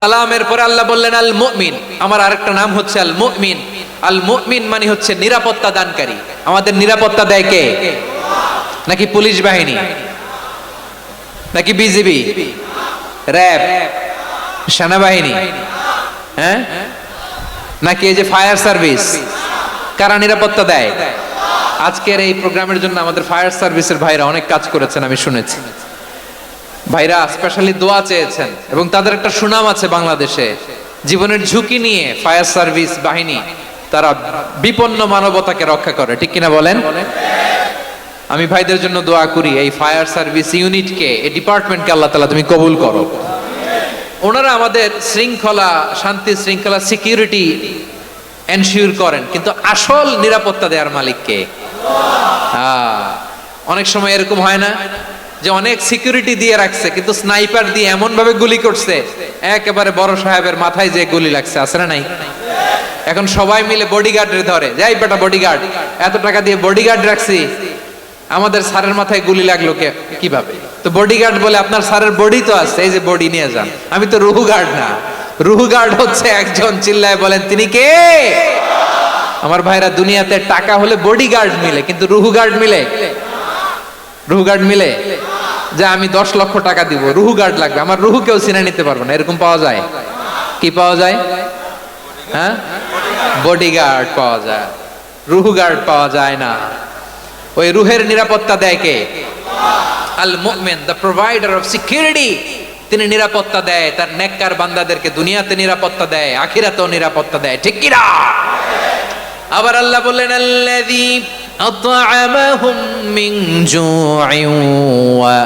সালামের পরে আল্লাহ বললেন আল মুমিন, আমার আরেকটা নাম হচ্ছে আল মুমিন। আল মুমিন মানে হচ্ছে নিরাপত্তা দানকারী। আমাদের নিরাপত্তা দেয় কে? নাকি পুলিশ বাহিনী, নাকি বিজিবি, র্যাব, সেনাবাহিনী, হ্যাঁ, নাকি এই যে ফায়ার সার্ভিস? কারা নিরাপত্তা দেয়? আজকের এই প্রোগ্রামের জন্য আমাদের ফায়ার সার্ভিসের ভাইরা অনেক কাজ করেছেন, আমি শুনেছি। ভাইরা স্পেশালি দোয়া চেয়েছেন এবং তাদের একটা সুনাম আছে বাংলাদেশে। জীবনের ঝুঁকি নিয়ে ফায়ার সার্ভিস বাহিনী তারা বিপন্ন মানবতাকে রক্ষা করে, ঠিক কিনা বলেন? আমি ভাইদের জন্য দোয়া করি, এই ফায়ার সার্ভিস ইউনিটকে, এই ডিপার্টমেন্টকে আল্লাহ তাআলা তুমি কবুল করো। ওনারা আমাদের শৃঙ্খলা, শান্তি শৃঙ্খলা, সিকিউরিটি এনশিওর করেন, কিন্তু আসল নিরাপত্তা দেওয়ার মালিক কে? অনেক সময় এরকম হয় না যে অনেক সিকিউরিটি দিয়ে রাখছে, কিন্তু স্নাইপার দিয়ে এমন ভাবে গুলি করছে একেবারে বড় সাহেবের মাথায় যে গুলি লাগছে, আছে না নাই? এখন সবাই মিলে বডিগার্ডের ধরে, যাই বেটা বডিগার্ড, এত টাকা দিয়ে বডিগার্ড রাখছি, আমাদের স্যারের মাথায় গুলি লাগলো কিভাবে? তো বডিগার্ড বলে আপনার স্যারের বডি তো আছে, এই যে বডি নিয়ে যান। আমি তো রুহু গার্ড না, রুহু গার্ড হচ্ছে একজন, চিল্লায় বলেন তিনি কে? আমার ভাইরা, দুনিয়াতে টাকা হলে বডিগার্ড মিলে, কিন্তু রুহু গার্ড মিলে? রুহু গার্ড মিলে? যে আমি 10 লক্ষ টাকা দিব, রুহু গার্ড লাগবে, আমার রুহু কেউ চিনে নিতে পারবে না, এরকম পাওয়া যায়? কি পাওয়া যায়? হ্যাঁ, বডিগার্ড পাওয়া যায়, রুহু গার্ড পাওয়া যায় না। ওই রুহের নিরাপত্তা দেয় কে? আল মুমিন, দ্য প্রোভাইডার অফ সিকিউরিটি। তিনি নিরাপত্তা দেয় তার নেককার বান্দাদেরকে, দুনিয়াতে নিরাপত্তা দেয়, আখিরাতেও নিরাপত্তা দেয়, ঠিক কি না? আবার আল্লাহ বললেন আল্লাযী আত'আমাহুম মিন জু'ইন ওয়া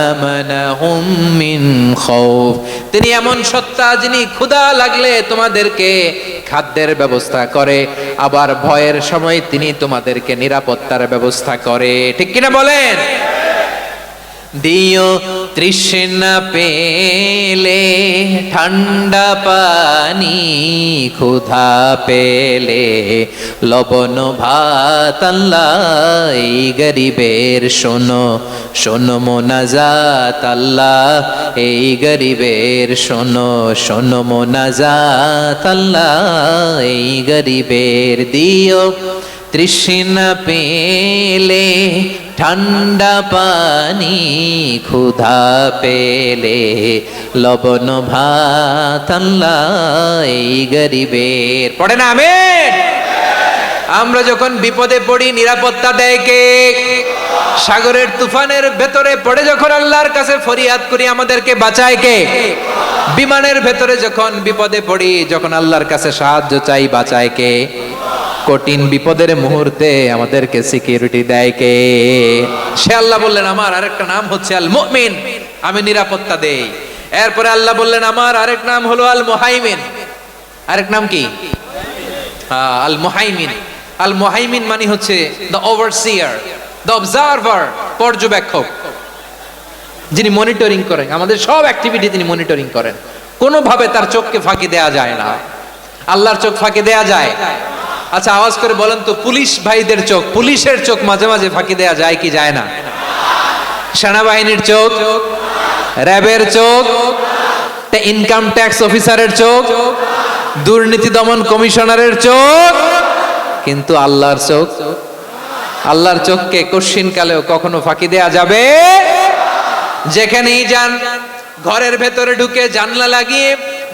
আমানাহুম মিন খাউফ। তিনি এমন সত্তা যিনি ক্ষুধা লাগলে তোমাদেরকে খাদ্যের ব্যবস্থা করে, আবার ভয়ের সময় তিনি তোমাদেরকে নিরাপত্তার ব্যবস্থা করে, ঠিক কিনা বলেন? দিও তৃষ্ণা পেলে ঠান্ডা পানি, ক্ষুধা পেলে লবণ ভাত, আল্লাহ এই গরিবের শোনো শোনো মোনাজাত, আল্লাহ এই গরিবের শোনো শোনো মোনাজাত, আল্লাহ এই গরিবের। দিও তৃষ্ণা পেলে ঠান্ডা পানি, ক্ষুধা পেলে লবণ ভাত, আল্লাহ এই গরিবের। পড়ে না আমিন? আমরা যখন বিপদে পড়ি নিরাপত্তা দেয় কে? সাগরের তুফানের ভেতরে পড়ে যখন আল্লাহর কাছে ফরিয়াদ করি আমাদেরকে বাঁচায় কে? বিমানের ভেতরে যখন বিপদে পড়ি, যখন আল্লাহর কাছে সাহায্য চাই, বাঁচায় কে? কঠিন বিপদের মুহূর্তে আমাদেরকে সিকিউরিটি দেয় কে? সে আল্লাহ বললেন আমার আরেকটা নাম হচ্ছে আল মুমিন, আমি নিরাপত্তা দেই। এরপরে আল্লাহ বললেন আমার আরেক নাম হলো আল মুহাইমিন। আরেক নাম কি? আল মুহাইমিন। আল মুহাইমিন মানে হচ্ছে দ্য ওভারসিয়ার, দ্য অবজারভার, পর্যবেক্ষক, যিনি মনিটরিং করেন আমাদের সব অ্যাক্টিভিটি, তিনি মনিটরিং করেন। কোনোভাবে তার চোখকে ফাঁকি দেয়া যায় না। আল্লাহর চোখ ফাঁকি দেয়া যায়? আচ্ছা আওয়াজ করে বলেন তো, পুলিশ ভাইদের চোখ, পুলিশের চোখ মাঝে মাঝে ফাঁকি দেয়া যায় কি যায় না? সেনাবাহিনীর চোখ, র্যাবের চোখ, ইনকাম ট্যাক্স অফিসারের চোখ, দুর্নীতি দমন কমিশনারের চোখ, কিন্তু আল্লাহর চোখ? আল্লাহর চোখকে কশিন কালেও কখনো ফাঁকি দেয়া যাবে? যেখানেই যান, ঘরের ভেতরে ঢুকে জানলা লাগিয়ে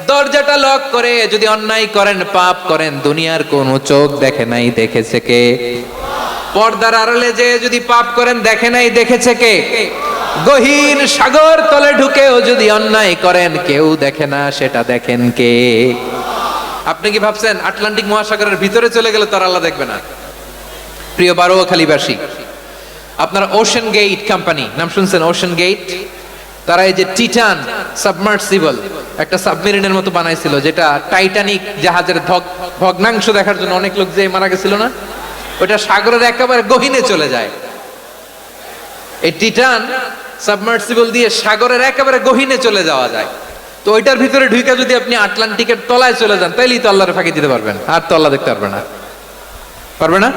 দরজাটা লক করে যদি অন্যায় করেন, পাপ করেন, দুনিয়ার কোন চোখ দেখে নাই, দেখেছে কে? পর্দার আড়ালে যে যদি পাপ করেন, দেখে নাই, দেখেছে কে? গহীন সাগর তলে ঢুকেও যদি অন্যায় করেন, কেউ দেখে না, সেটা দেখেন কে? আপনি কি ভাবছেন আটলান্টিক মহাসাগরের ভিতরে চলে গেলে তার আল্লাহ দেখবে না? প্রিয় বারোয়াখালীবাসী, আপনারা ওশান গেট কোম্পানি নাম শুনছেন? ওশান গেট, তারা এই যে টিটান সাবমার্সিবল একটা সাবমেরিনের মতো বানাইছিল, যেটা টাইটানিক জাহাজের ভগ্নাংশ দেখার জন্য অনেক লোক যে মারা গেছিল না, ওটা সাগরের একেবারে গহীনে চলে যায়। এই টিটান সাবমার্সিবল দিয়ে সাগরের একেবারে গহীনে চলে যাওয়া যায়। তো ওইটার ভিতরে ঢুকে যদি আপনি আটলান্টিকের তলায় চলে যান, তাইলেই তো আল্লাহর ফাঁকি দিতে পারবেন, আর তো আল্লাহ দেখতে পারবে না। পারবে না?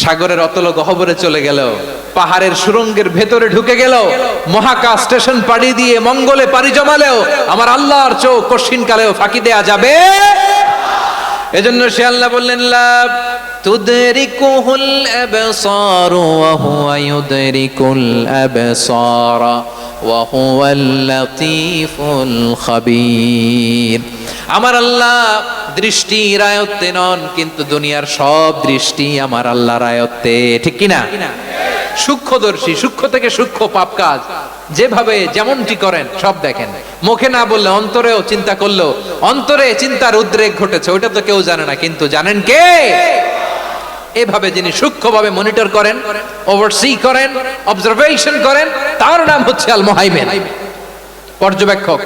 সাগরের অতল গহ্বরে চলে গেলেও পাহাড়ের সুরঙ্গের ভেতরে ঢুকে গেল, মহাকাশ স্টেশন পাড়ি দিয়ে মঙ্গলে পাড়ি জমালেও আমার আল্লাহর চোখ কঠিন কালেও ফাঁকি দেয়া যাবে। এজন্য সে আল্লাহ বললেন লা তুদরিকুহুল আবসার ওয়া হুয়া ইউদরিকুল আবসার ওয়া হুয়াল লাতীফুল খাবীর। আমার আল্লাহ দৃষ্টির আয়ত্তে নন, কিন্তু দুনিয়ার সব দৃষ্টি আমার আল্লাহর আয়ত্তে, ঠিক কিনা? সূক্ষ্মদর্শী, সূক্ষ্ম থেকে সূক্ষ্ম পাপ কাজ যেভাবে যেমনটি করেন সব দেখেন। মুখে না বললে অন্তরেও চিন্তা করলো, অন্তরে চিন্তার উদ্রেক ঘটেছে ওইটা তো কেউ জানে না, কিন্তু জানেন কে? এভাবে যিনি সূক্ষ্মভাবে মনিটর করেন, ওভারসি করেন, অবজারভেশন করেন, তার নাম হচ্ছে আল মুহাইমিন, পর্যবেক্ষক।